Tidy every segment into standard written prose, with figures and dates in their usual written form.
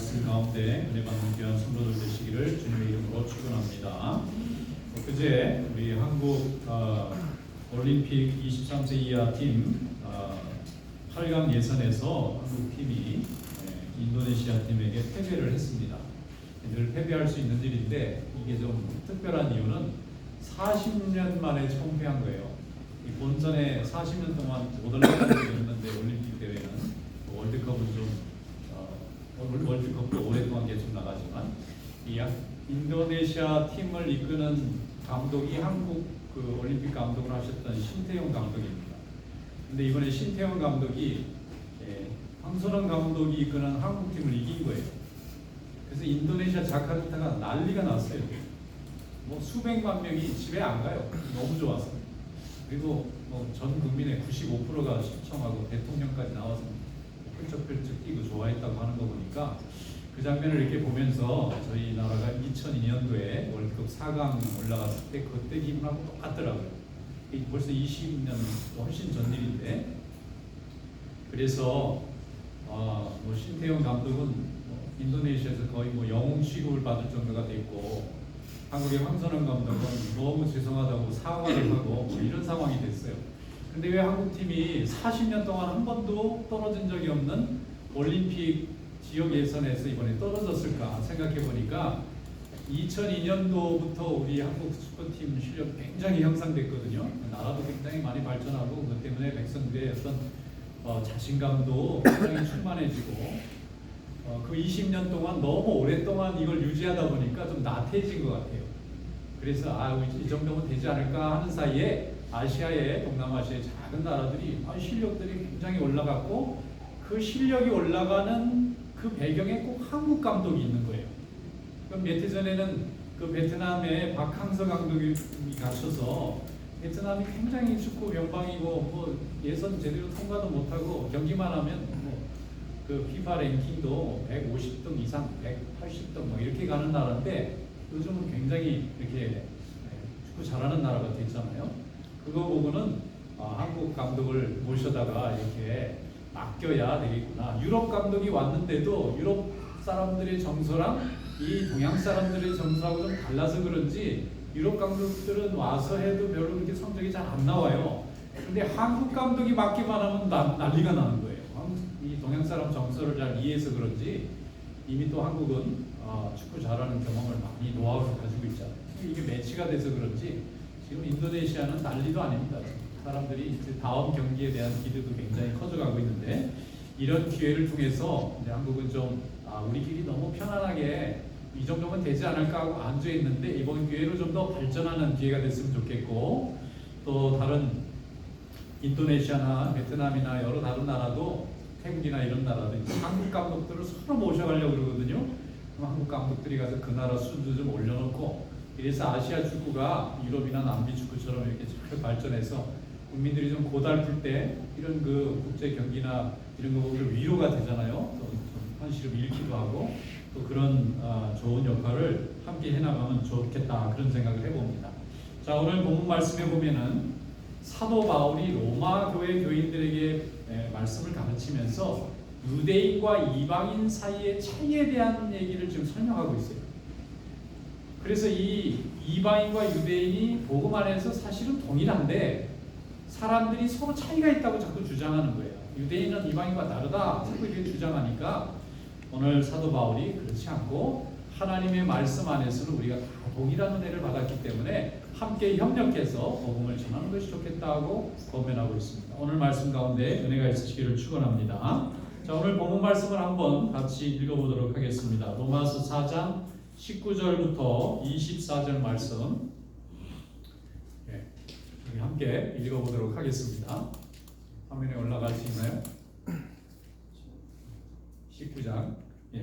말씀 가운데 은혜 받는 귀한 성도들 되시기를 주님의 이름으로 축원합니다. 그제 우리 한국 올림픽 23세 이하 팀 8강 예선에서 한국 팀이 인도네시아 팀에게 패배를 했습니다. 늘 패배할 수 있는 일인데 이게 좀 특별한 이유는 40년 만에 처음 패한 거예요. 이 본선에 40년 동안 못 올라간 적이 없는데 올림픽 대회는 월드컵은 좀 월드컵도 오랫동안 계속 나가지만 이 인도네시아 팀을 이끄는 감독이 한국 올림픽 감독을 하셨던 신태용 감독입니다. 근데 이번에 신태용 감독이 황선홍 감독이 이끄는 한국 팀을 이긴 거예요. 그래서 인도네시아 자카르타가 난리가 났어요. 뭐 수백만 명이 집에 안 가요. 너무 좋아서. 그리고 전 국민의 95%가 시청하고 대통령까지 나와서 펄쩍펄쩍 뛰고 좋아했다고 하는 거 보니까 그 장면을 이렇게 보면서 저희 나라가 2002년도에 월드컵 4강 올라갔을 때 그때 기분하고 똑같더라고요. 벌써 20년 훨씬 전 일인데 그래서 신태용 감독은 인도네시아에서 거의 영웅 취급을 받을 정도가 됐고 한국의 황선홍 감독은 너무 죄송하다고 사과를 하고 이런 상황이 됐어요. 근데 왜 한국팀이 40년 동안 한 번도 떨어진 적이 없는 올림픽 지역 예선에서 이번에 떨어졌을까 생각해 보니까 2002년도부터 우리 한국 축구팀 실력 굉장히 향상됐거든요. 나라도 굉장히 많이 발전하고 그 때문에 백성들의 어떤 자신감도 굉장히 충만해지고 그 20년 동안 너무 오랫동안 이걸 유지하다 보니까 좀 나태해진 것 같아요. 그래서 이 정도면 되지 않을까 하는 사이에 아시아의 동남아시아의 작은 나라들이 실력들이 굉장히 올라갔고 그 실력이 올라가는 그 배경에 꼭 한국 감독이 있는 거예요. 그럼 몇 해 전에는 그 베트남의 박항서 감독이 가셔서 베트남이 굉장히 축구 명방이고 예선 제대로 통과도 못하고 경기만 하면 그 피파 랭킹도 150등 이상, 180등 이렇게 가는 나라인데 요즘은 굉장히 이렇게 축구 잘하는 나라가 됐잖아요. 그거 보고는 한국 감독을 모셔다가 이렇게 맡겨야 되겠구나. 유럽 감독이 왔는데도 유럽 사람들의 정서랑 이 동양 사람들의 정서하고 좀 달라서 그런지 유럽 감독들은 와서 해도 별로 그렇게 성적이 잘 안 나와요. 근데 한국 감독이 맡기만 하면 난리가 나는 거예요. 이 동양 사람 정서를 잘 이해해서 그런지 이미 또 한국은 축구 잘하는 경험을 많이 노하우를 가지고 있잖아요. 이게 매치가 돼서 그런지 지금 인도네시아는 난리도 아닙니다. 사람들이 이제 다음 경기에 대한 기대도 굉장히 커져가고 있는데 이런 기회를 통해서 이제 한국은 좀 우리끼리 너무 편안하게 이 정도면 되지 않을까 하고 앉아 있는데 이번 기회로 좀 더 발전하는 기회가 됐으면 좋겠고 또 다른 인도네시아나 베트남이나 여러 다른 나라도 태국이나 이런 나라도 한국 감독들을 서로 모셔가려고 그러거든요. 그럼 한국 감독들이 가서 그 나라 수준도 좀 올려놓고 그래서 아시아 축구가 유럽이나 남미 축구처럼 이렇게 잘 발전해서 국민들이 좀 고달플 때 이런 그 국제 경기나 이런 거 보면 위로가 되잖아요. 또 현실을 잃기도 하고 또 그런 좋은 역할을 함께 해나가면 좋겠다 그런 생각을 해봅니다. 자, 오늘 본문 말씀에 보면은 사도 바울이 로마 교회 교인들에게 말씀을 가르치면서 유대인과 이방인 사이의 차이에 대한 얘기를 지금 설명하고 있어요. 그래서 이 이방인과 유대인이 복음 안에서 사실은 동일한데 사람들이 서로 차이가 있다고 자꾸 주장하는 거예요. 유대인은 이방인과 다르다 자꾸 이렇게 주장하니까 오늘 사도 바울이 그렇지 않고 하나님의 말씀 안에서는 우리가 다 동일한 은혜를 받았기 때문에 함께 협력해서 복음을 전하는 것이 좋겠다고 권면하고 있습니다. 오늘 말씀 가운데 은혜가 있으시기를 축원합니다. 자, 오늘 본문 말씀을 한번 같이 읽어보도록 하겠습니다. 로마서 4장 19절부터 24절 말씀 우리 함께 읽어보도록 하겠습니다. 화면에 올라갈 수 있나요? 19장.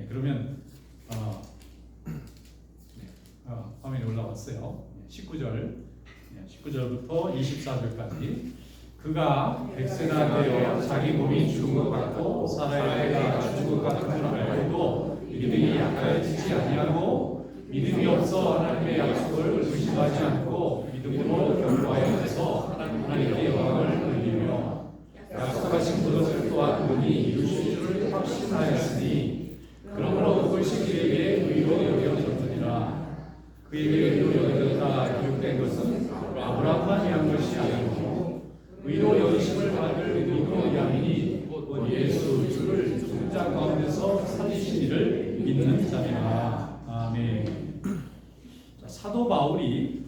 그러면 화면에 올라왔어요. 19절부터 24절까지 그가 백세나 되어 자기 몸이 죽은 것 같고 사라의 때가 죽은 것 같은 줄 알고도 믿음이 약하여지지 아니하고 믿음이 없어 하나님의 약속을 의심하지 않고 믿음으로 견고하여서 하나님께 영광을 돌리며 약속하신 그것을 또한 능히 이루실 줄을 확신하였으니 그러므로 있는 자리라. 아멘. 자, 사도 바울이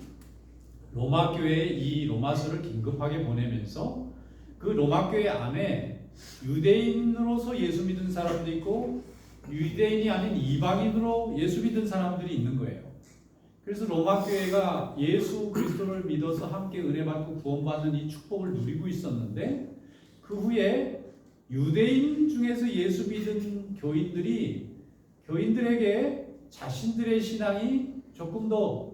로마 교회에 이 로마서를 긴급하게 보내면서 그 로마 교회 안에 유대인으로서 예수 믿은 사람도 있고 유대인이 아닌 이방인으로 예수 믿은 사람들이 있는 거예요. 그래서 로마 교회가 예수 그리스도를 믿어서 함께 은혜 받고 구원받는 이 축복을 누리고 있었는데 그 후에 유대인 중에서 예수 믿은 교인들에게 자신들의 신앙이 조금 더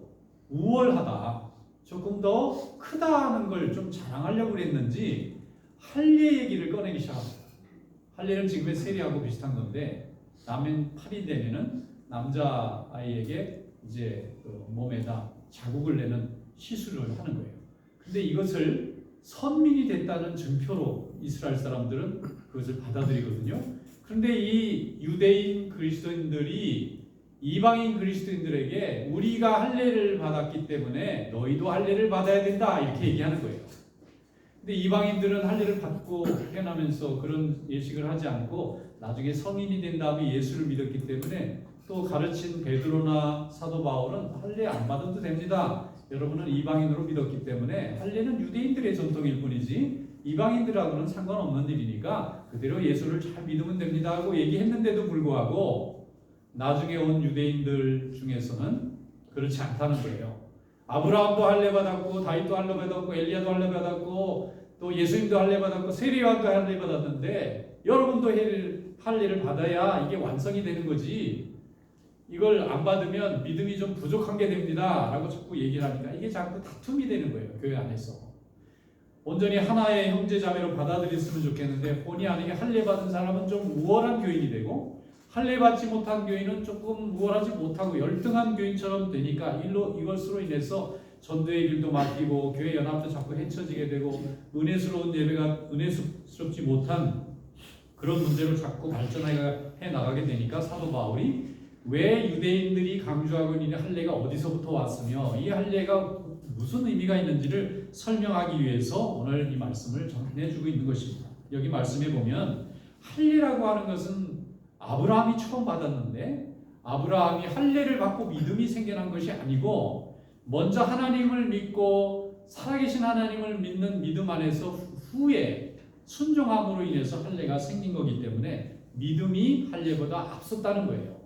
우월하다, 조금 더 크다는 걸 좀 자랑하려고 그랬는지 할례 얘기를 꺼내기 시작합니다. 할례는 지금의 세례하고 비슷한 건데 남은 8이 되면은 남자 아이에게 이제 그 몸에다 자국을 내는 시술을 하는 거예요. 근데 이것을 선민이 됐다는 증표로 이스라엘 사람들은 그것을 받아들이거든요. 그런데 이 유대인 그리스도인들이 이방인 그리스도인들에게 우리가 할례를 받았기 때문에 너희도 할례를 받아야 된다 이렇게 얘기하는 거예요. 근데 이방인들은 할례를 받고 태어나면서 그런 예식을 하지 않고 나중에 성인이 된 다음에 예수를 믿었기 때문에 또 가르친 베드로나 사도 바울은 할례 안 받아도 됩니다. 여러분은 이방인으로 믿었기 때문에 할례는 유대인들의 전통일 뿐이지 이방인들하고는 상관없는 일이니까 그대로 예수를 잘 믿으면 됩니다 하고 얘기했는데도 불구하고 나중에 온 유대인들 중에서는 그렇지 않다는 거예요. 아브라함도 할례 받았고 다윗도 할례 받았고 엘리야도 할례 받았고 또 예수님도 할례 받았고 세례요한도 할례 받았는데 여러분도 할례를 받아야 이게 완성이 되는 거지 이걸 안 받으면 믿음이 좀 부족한 게 됩니다 라고 자꾸 얘기를 하니까 이게 자꾸 다툼이 되는 거예요. 교회 안에서 온전히 하나의 형제자매로 받아들였으면 좋겠는데 본의 아니게 할례 받은 사람은 좀 우월한 교인이 되고 할례 받지 못한 교인은 조금 우월하지 못하고 열등한 교인처럼 되니까 이것으로 인해서 전도의 길도 막히고 교회 연합도 자꾸 헤쳐지게 되고 은혜스러운 예배가 은혜스럽지 못한 그런 문제로 자꾸 발전해 나가게 되니까 사도 바울이 왜 유대인들이 강조하고 있는 할례가 어디서부터 왔으며 이 할례가 무슨 의미가 있는지를 설명하기 위해서 오늘 이 말씀을 전해주고 있는 것입니다. 여기 말씀에 보면 할례라고 하는 것은 아브라함이 처음 받았는데 아브라함이 할례를 받고 믿음이 생겨난 것이 아니고 먼저 하나님을 믿고 살아계신 하나님을 믿는 믿음 안에서 후에 순종함으로 인해서 할례가 생긴 거기 때문에 믿음이 할례보다 앞섰다는 거예요.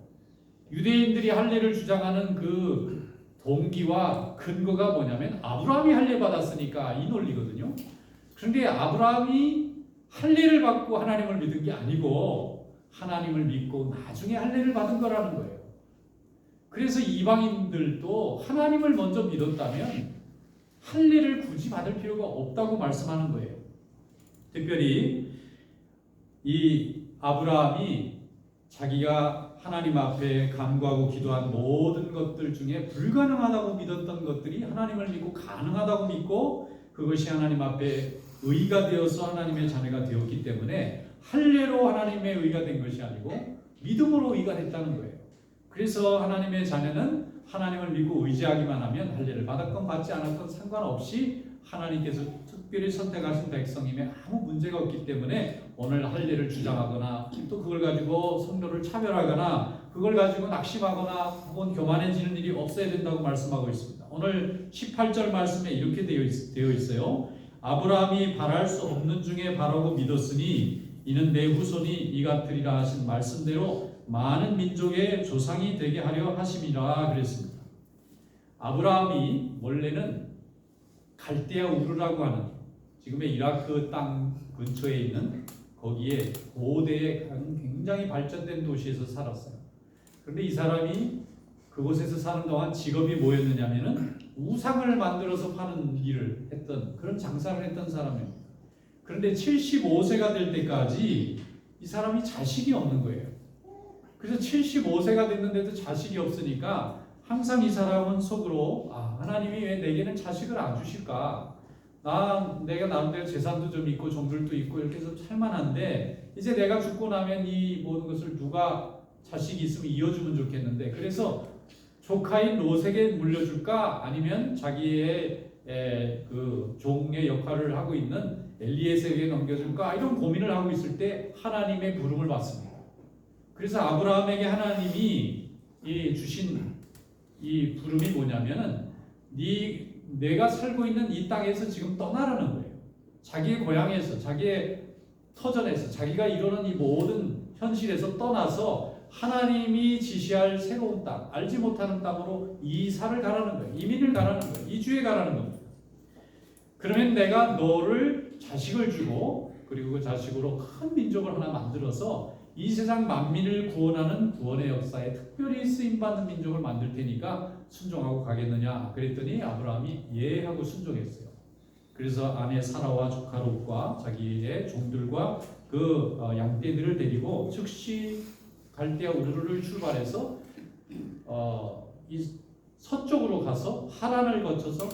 유대인들이 할례를 주장하는 그 동기와 근거가 뭐냐면 아브라함이 할례 받았으니까 이 논리거든요. 그런데 아브라함이 할례를 받고 하나님을 믿은 게 아니고 하나님을 믿고 나중에 할례를 받은 거라는 거예요. 그래서 이방인들도 하나님을 먼저 믿었다면 할례를 굳이 받을 필요가 없다고 말씀하는 거예요. 특별히 이 아브라함이 자기가 하나님 앞에 간구하고 기도한 모든 것들 중에 불가능하다고 믿었던 것들이 하나님을 믿고 가능하다고 믿고 그것이 하나님 앞에 의가 되어서 하나님의 자녀가 되었기 때문에 할례로 하나님의 의가 된 것이 아니고 믿음으로 의가 됐다는 거예요. 그래서 하나님의 자녀는 하나님을 믿고 의지하기만 하면 할례를 받았건 받지 않았건 상관없이 하나님께서 특별히 선택하신 백성임에 아무 문제가 없기 때문에 오늘 할례를 주장하거나 또 그걸 가지고 성도를 차별하거나 그걸 가지고 낙심하거나 혹은 교만해지는 일이 없어야 된다고 말씀하고 있습니다. 오늘 18절 말씀에 이렇게 되어 있어요. 아브라함이 바랄 수 없는 중에 바라고 믿었으니 이는 내 후손이 이 같으리라 하신 말씀대로 많은 민족의 조상이 되게 하려 하심이라 그랬습니다. 아브라함이 원래는 갈대아 우르라고 하는 지금의 이라크 땅 근처에 있는 거기에 고대의 굉장히 발전된 도시에서 살았어요. 그런데 이 사람이 그곳에서 사는 동안 직업이 뭐였느냐면은 우상을 만들어서 파는 일을 했던 그런 장사를 했던 사람입니다. 그런데 75세가 될 때까지 이 사람이 자식이 없는 거예요. 그래서 75세가 됐는데도 자식이 없으니까 항상 이 사람은 속으로 하나님이 왜 내게는 자식을 안 주실까? 내가 나름대로 재산도 좀 있고 종들도 있고 이렇게 해서 살만한데 이제 내가 죽고 나면 이 모든 것을 누가 자식이 있으면 이어주면 좋겠는데 그래서 조카인 롯에게 물려줄까? 아니면 자기의 그 종의 역할을 하고 있는 엘리에셀에게 넘겨줄까? 이런 고민을 하고 있을 때 하나님의 부름을 받습니다. 그래서 아브라함에게 하나님이 주신 이 부름이 뭐냐면은 내가 살고 있는 이 땅에서 지금 떠나라는 거예요. 자기의 고향에서, 자기의 터전에서, 자기가 이루는 이 모든 현실에서 떠나서 하나님이 지시할 새로운 땅, 알지 못하는 땅으로 이사를 가라는 거예요. 이민을 가라는 거예요. 이주해 가라는 겁니다. 그러면 내가 너를 자식을 주고, 그리고 그 자식으로 큰 민족을 하나 만들어서 이 세상 만민을 구원하는 구원의 역사에 특별히 쓰임받는 민족을 만들 테니까 순종하고 가겠느냐. 그랬더니 아브라함이 예 하고 순종했어요. 그래서 아내 사라와 조카 롯과 자기의 종들과 그 양떼들을 데리고 즉시 갈대아 우르를 출발해서 이 서쪽으로 가서 하란을 거쳐서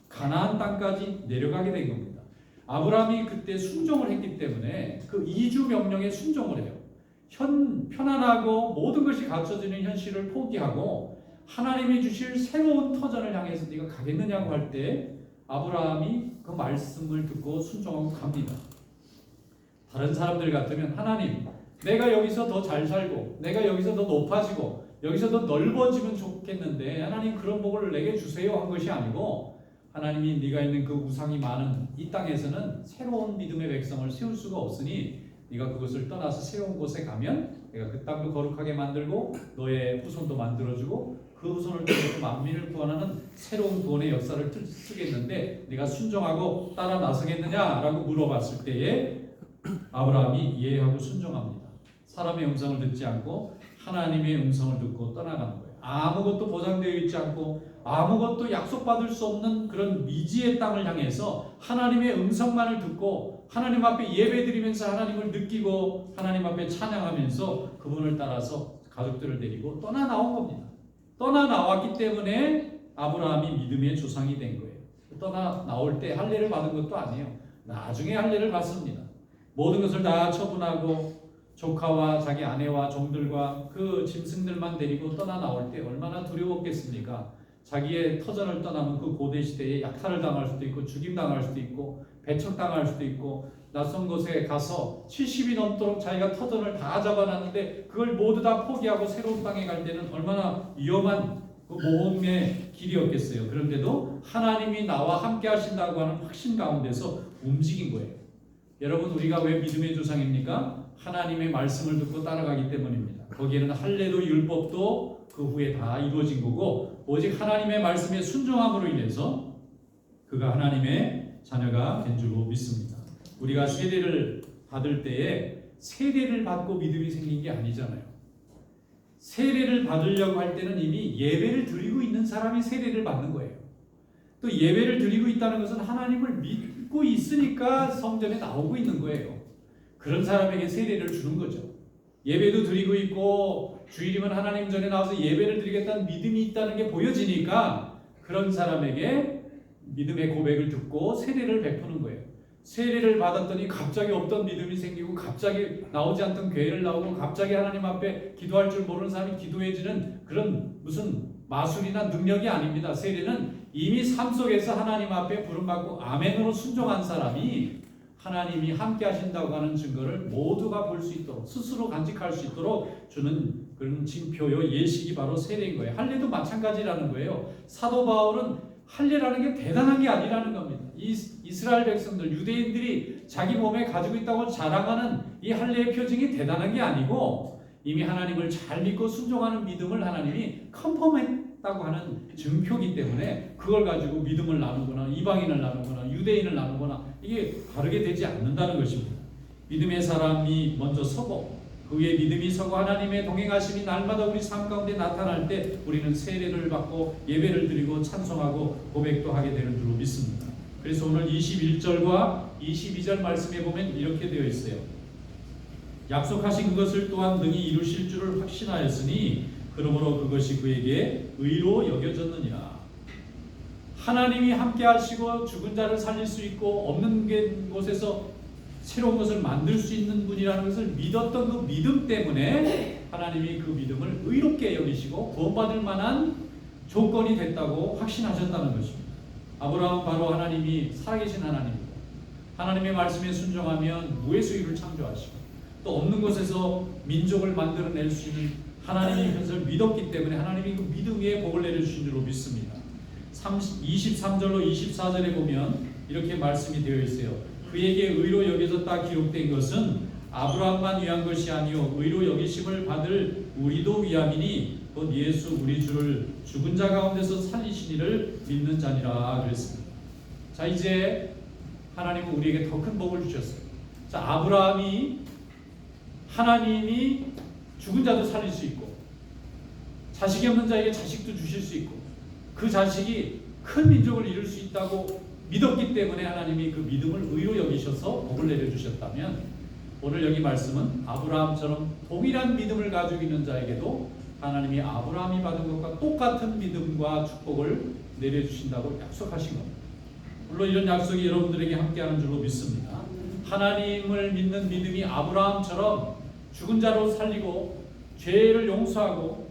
가나안 땅까지 내려가게 된 겁니다. 아브라함이 그때 순종을 했기 때문에 그 이주 명령에 순종을 해요. 편안하고 모든 것이 갖춰지는 현실을 포기하고 하나님이 주실 새로운 터전을 향해서 네가 가겠느냐고 할 때 아브라함이 그 말씀을 듣고 순종하고 갑니다. 다른 사람들 같으면 하나님, 내가 여기서 더 잘 살고 내가 여기서 더 높아지고 여기서 더 넓어지면 좋겠는데 하나님 그런 복을 내게 주세요 한 것이 아니고 하나님이 네가 있는 그 우상이 많은 이 땅에서는 새로운 믿음의 백성을 세울 수가 없으니 네가 그것을 떠나서 새로운 곳에 가면 내가 그 땅도 거룩하게 만들고 너의 후손도 만들어주고 그 후손을 통해서 만민을 구원하는 새로운 구원의 역사를 쓰겠는데 네가 순종하고 따라 나서겠느냐라고 물어봤을 때에 아브라함이 이해하고 순종합니다. 사람의 음성을 듣지 않고 하나님의 음성을 듣고 떠나가는 거예요. 아무것도 보장되어 있지 않고 아무것도 약속받을 수 없는 그런 미지의 땅을 향해서 하나님의 음성만을 듣고 하나님 앞에 예배드리면서 하나님을 느끼고 하나님 앞에 찬양하면서 그분을 따라서 가족들을 데리고 떠나 나온 겁니다. 떠나 나왔기 때문에 아브라함이 믿음의 조상이 된 거예요. 떠나 나올 때 할례를 받은 것도 아니에요. 나중에 할례를 받습니다. 모든 것을 다 처분하고 조카와 자기 아내와 종들과 그 짐승들만 데리고 떠나 나올 때 얼마나 두려웠겠습니까? 자기의 터전을 떠나면 그 고대 시대에 약탈을 당할 수도 있고 죽임당할 수도 있고 배척당할 수도 있고 낯선 곳에 가서 70이 넘도록 자기가 터전을 다 잡아놨는데 그걸 모두 다 포기하고 새로운 땅에 갈 때는 얼마나 위험한 그 모험의 길이었겠어요. 그런데도 하나님이 나와 함께 하신다고 하는 확신 가운데서 움직인 거예요. 여러분, 우리가 왜 믿음의 조상입니까? 하나님의 말씀을 듣고 따라가기 때문입니다. 거기에는 할례도 율법도 그 후에 다 이루어진 거고 오직 하나님의 말씀에 순종함으로 인해서 그가 하나님의 자녀가 된 줄로 믿습니다. 우리가 세례를 받을 때에 세례를 받고 믿음이 생긴 게 아니잖아요. 세례를 받으려고 할 때는 이미 예배를 드리고 있는 사람이 세례를 받는 거예요. 또 예배를 드리고 있다는 것은 하나님을 믿고 있으니까 성전에 나오고 있는 거예요. 그런 사람에게 세례를 주는 거죠. 예배도 드리고 있고 주일이면 하나님 전에 나와서 예배를 드리겠다는 믿음이 있다는 게 보여지니까 그런 사람에게 믿음의 고백을 듣고 세례를 베푸는 거예요. 세례를 받았더니 갑자기 없던 믿음이 생기고 갑자기 나오지 않던 교회를 나오고 갑자기 하나님 앞에 기도할 줄 모르는 사람이 기도해지는 그런 무슨 마술이나 능력이 아닙니다. 세례는 이미 삶 속에서 하나님 앞에 부름받고 아멘으로 순종한 사람이 하나님이 함께 하신다고 하는 증거를 모두가 볼 수 있도록 스스로 간직할 수 있도록 주는 그런 징표요 예식이 바로 세례인 거예요. 할례도 마찬가지라는 거예요. 사도 바울은 할례라는 게 대단한 게 아니라는 겁니다. 이스라엘 백성들 유대인들이 자기 몸에 가지고 있다고 자랑하는 이 할례의 표징이 대단한 게 아니고 이미 하나님을 잘 믿고 순종하는 믿음을 하나님이 컨펌했다고 하는 증표이기 때문에 그걸 가지고 믿음을 나누거나 이방인을 나누거나 유대인을 나누거나 이게 다르게 되지 않는다는 것입니다. 믿음의 사람이 먼저 서고 그 위에 믿음이 서고 하나님의 동행하심이 날마다 우리 삶 가운데 나타날 때 우리는 세례를 받고 예배를 드리고 찬송하고 고백도 하게 되는 줄로 믿습니다. 그래서 오늘 21절과 22절 말씀에 보면 이렇게 되어 있어요. 약속하신 그것을 또한 능히 이루실 줄을 확신하였으니 그러므로 그것이 그에게 의로 여겨졌느니라. 하나님이 함께 하시고 죽은 자를 살릴 수 있고 없는 곳에서 새로운 것을 만들 수 있는 분이라는 것을 믿었던 그 믿음 때문에 하나님이 그 믿음을 의롭게 여기시고 구원받을 만한 조건이 됐다고 확신하셨다는 것입니다. 아브라함은 바로 하나님이 살아계신 하나님이고 하나님의 말씀에 순종하면 무의 수위를 창조하시고 또 없는 곳에서 민족을 만들어낼 수 있는 하나님의 것을 믿었기 때문에 하나님이 그 믿음 위에 복을 내려주신 줄로 믿습니다. 23절로 24절에 보면 이렇게 말씀이 되어 있어요. 그에게 의로 여겨졌다 기록된 것은 아브라함만 위한 것이 아니요 의로 여기심을 받을 우리도 위함이니 곧 예수 우리 주를 죽은 자 가운데서 살리신 이를 믿는 자니라 그랬습니다. 자, 이제 하나님은 우리에게 더 큰 복을 주셨어요. 자, 하나님이 죽은 자도 살릴 수 있고 자식이 없는 자에게 자식도 주실 수 있고 그 자식이 큰 민족을 이룰 수 있다고 믿었기 때문에 하나님이 그 믿음을 의로 여기셔서 복을 내려주셨다면, 오늘 여기 말씀은 아브라함처럼 동일한 믿음을 가지고 있는 자에게도 하나님이 아브라함이 받은 것과 똑같은 믿음과 축복을 내려주신다고 약속하신 겁니다. 물론 이런 약속이 여러분들에게 함께하는 줄로 믿습니다. 하나님을 믿는 믿음이 아브라함처럼 죽은 자로 살리고 죄를 용서하고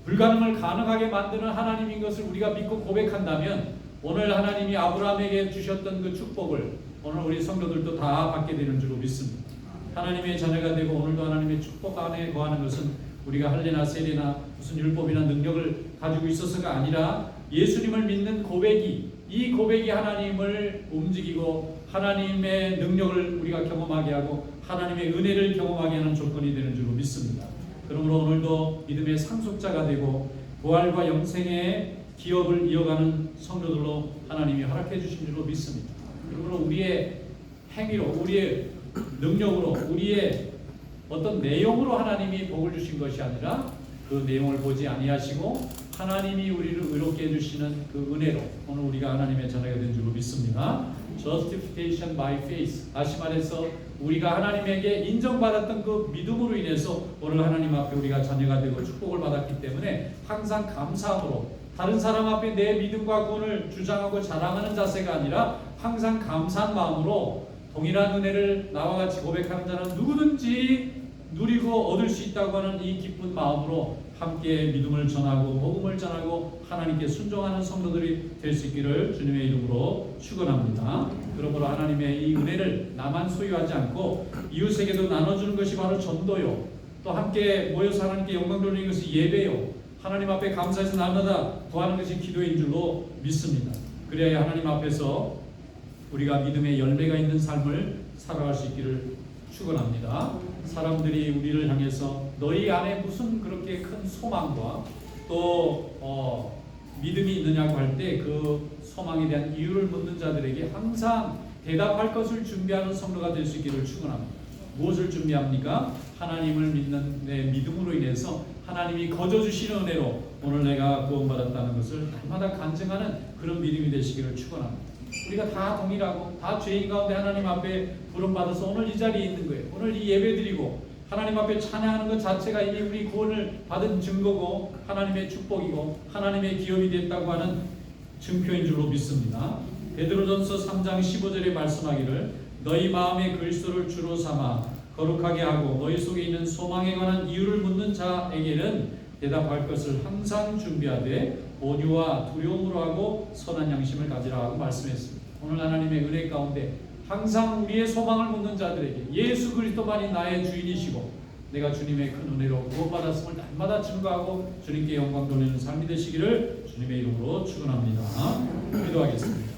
불가능을 가능하게 만드는 하나님인 것을 우리가 믿고 고백한다면, 오늘 하나님이 아브라함에게 주셨던 그 축복을 오늘 우리 성도들도 다 받게 되는 줄로 믿습니다. 하나님의 자녀가 되고 오늘도 하나님의 축복 안에 거하는 것은 우리가 할례나 세례나 무슨 율법이나 능력을 가지고 있어서가 아니라 예수님을 믿는 고백이, 이 고백이 하나님을 움직이고 하나님의 능력을 우리가 경험하게 하고 하나님의 은혜를 경험하게 하는 조건이 되는 줄로 믿습니다. 그러므로 오늘도 믿음의 상속자가 되고 부활과 영생의 기업을 이어가는 성도들로 하나님이 허락해 주신 줄로 믿습니다. 그러므로 우리의 행위로, 우리의 능력으로, 우리의 어떤 내용으로 하나님이 복을 주신 것이 아니라 그 내용을 보지 아니하시고 하나님이 우리를 의롭게 해주시는 그 은혜로 오늘 우리가 하나님의 자녀가 된 줄로 믿습니다. Justification by faith, 다시 말해서 우리가 하나님에게 인정받았던 그 믿음으로 인해서 오늘 하나님 앞에 우리가 자녀가 되고 축복을 받았기 때문에 항상 감사함으로, 다른 사람 앞에 내 믿음과 구원을 주장하고 자랑하는 자세가 아니라 항상 감사한 마음으로 동일한 은혜를 나와 같이 고백하는 자는 누구든지 누리고 얻을 수 있다고 하는 이 기쁜 마음으로 함께 믿음을 전하고 복음을 전하고 하나님께 순종하는 성도들이 될 수 있기를 주님의 이름으로 축원합니다. 그러므로 하나님의 이 은혜를 나만 소유하지 않고 이웃에게도 나눠주는 것이 바로 전도요, 또 함께 모여서 하나님께 영광 돌리는 것이 예배요, 하나님 앞에 감사해서 날마다 구하는 것이 기도인 줄로 믿습니다. 그래야 하나님 앞에서 우리가 믿음의 열매가 있는 삶을 살아갈 수 있기를 축원합니다. 사람들이 우리를 향해서 너희 안에 무슨 그렇게 큰 소망과 또 믿음이 있느냐고 할 때 그 소망에 대한 이유를 묻는 자들에게 항상 대답할 것을 준비하는 성도가 될 수 있기를 축원합니다. 무엇을 준비합니까? 하나님을 믿는 내 믿음으로 인해서 하나님이 거저주시는 은혜로 오늘 내가 구원받았다는 것을 날마다 간증하는 그런 믿음이 되시기를 축원합니다. 우리가 다 동일하고 다 죄인 가운데 하나님 앞에 부름받아서 오늘 이 자리에 있는 거예요. 오늘 이 예배 드리고 하나님 앞에 찬양하는 것 자체가 이미 우리 구원을 받은 증거고 하나님의 축복이고 하나님의 기업이 됐다고 하는 증표인 줄로 믿습니다. 베드로전서 3장 15절에 말씀하기를 너희 마음의 글소를 주로 삼아 거룩하게 하고 너희 속에 있는 소망에 관한 이유를 묻는 자에게는 대답할 것을 항상 준비하되 온유와 두려움으로 하고 선한 양심을 가지라 하고 말씀했습니다. 오늘 하나님의 은혜 가운데 항상 우리의 소망을 묻는 자들에게 예수 그리스도만이 나의 주인이시고 내가 주님의 큰 은혜로 구원받았음을 날마다 증거하고 주님께 영광 돌리는 삶이 되시기를 주님의 이름으로 축원합니다. 기도하겠습니다.